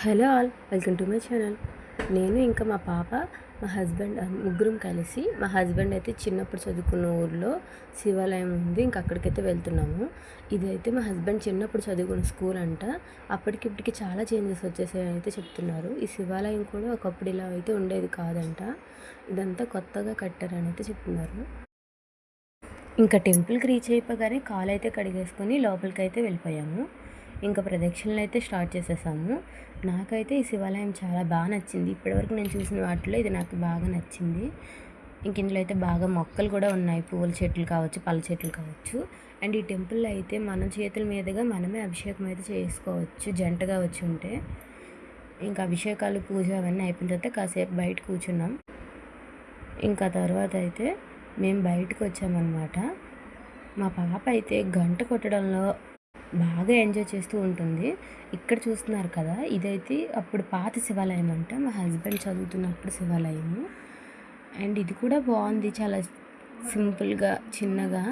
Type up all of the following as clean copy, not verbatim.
Hello all, welcome to my channel. నేను ఇంకా మా పాప, మా హస్బెండ్ ముగ్గురం కలిసి, మా హస్బెండ్ అయితే చిన్నప్పుడు చదువుకున్న ఊర్లో శివాలయం ఉంది, ఇంకా అక్కడికైతే వెళ్తున్నాము. ఇదైతే మా హస్బెండ్ చిన్నప్పుడు చదువుకున్న స్కూల్ అంట. అప్పటికిప్పటికి చాలా చేంజెస్ వచ్చేసాయని అయితే చెప్తున్నారు. ఈ శివాలయం కూడా ఒకప్పుడు ఇలా అయితే ఉండేది కాదంట, ఇదంతా కొత్తగా కట్టారని అయితే చెప్తున్నారు. ఇంకా టెంపుల్కి రీచ్ అయిపోగానే కాలు అయితే కడిగేసుకొని లోపలికి అయితే వెళ్ళిపోయాము. ఇంకా ప్రదక్షిణలు అయితే స్టార్ట్ చేసేసాము. నాకైతే ఈ శివాలయం చాలా బాగా నచ్చింది. ఇప్పటివరకు నేను చూసిన వాటిలో ఇది నాకు బాగా నచ్చింది. ఇంక ఇందులో అయితే బాగా మొక్కలు కూడా ఉన్నాయి, పువ్వుల చెట్లు కావచ్చు, పళ్ళ చెట్లు కావచ్చు. అండ్ ఈ టెంపుల్లో అయితే మన చేతుల మీదుగా మనమే అభిషేకం అయితే చేసుకోవచ్చు, జంటగా వచ్చి ఉంటే. ఇంకా అభిషేకాలు, పూజ అవన్నీ అయిపోయిన తర్వాత కాసేపు బయట కూర్చున్నాం. ఇంకా తర్వాత అయితే మేము బయటకు వచ్చామన్నమాట. మా పాప అయితే గంట కొట్టడంలో బాగా ఎంజాయ్ చేస్తూ ఉంటుంది. ఇక్కడ చూస్తున్నారు కదా, ఇదైతే అప్పుడు పాత శివాలయం అంట, మా హస్బెండ్ చదువుతున్నప్పుడు శివాలయము. అండ్ ఇది కూడా బాగుంది, చాలా సింపుల్గా చిన్నగా.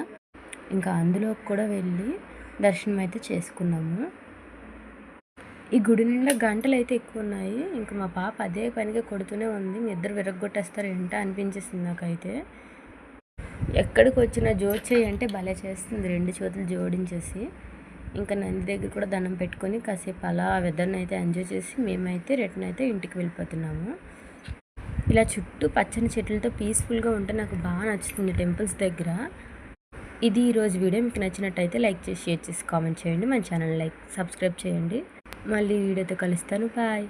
ఇంకా అందులోకి కూడా వెళ్ళి దర్శనం అయితే చేసుకున్నాము. ఈ గుడి నిండా గంటలు అయితే ఎక్కువ ఉన్నాయి. ఇంకా మా పాప అదే పనిగా కొడుతూనే ఉంది. మీ ఇద్దరు విరగ్గొట్టేస్తారు ఏంటో అనిపించేసింది నాకైతే. ఎక్కడికి వచ్చినా జోడ్చేయి అంటే భలే చేస్తుంది, రెండు చేతులు జోడించేసి. ఇంకా నంది దగ్గర కూడా దండం పెట్టుకొని కాసేపు అలా వెదర్ని అయితే ఎంజాయ్ చేసి మేమైతే రిటర్న్ అయితే ఇంటికి వెళ్ళిపోతున్నాము. ఇలా చుట్టూ పచ్చని చెట్లతో పీస్ఫుల్గా ఉంటే నాకు బాగా నచ్చుతుంది టెంపుల్స్ దగ్గర. ఇది ఈరోజు వీడియో మీకు నచ్చినట్టయితే లైక్ చేసి, షేర్ చేసి, కామెంట్ చేయండి. మన ఛానల్ సబ్స్క్రైబ్ చేయండి. మళ్ళీ వీడియోతో కలుస్తాను. బాయ్.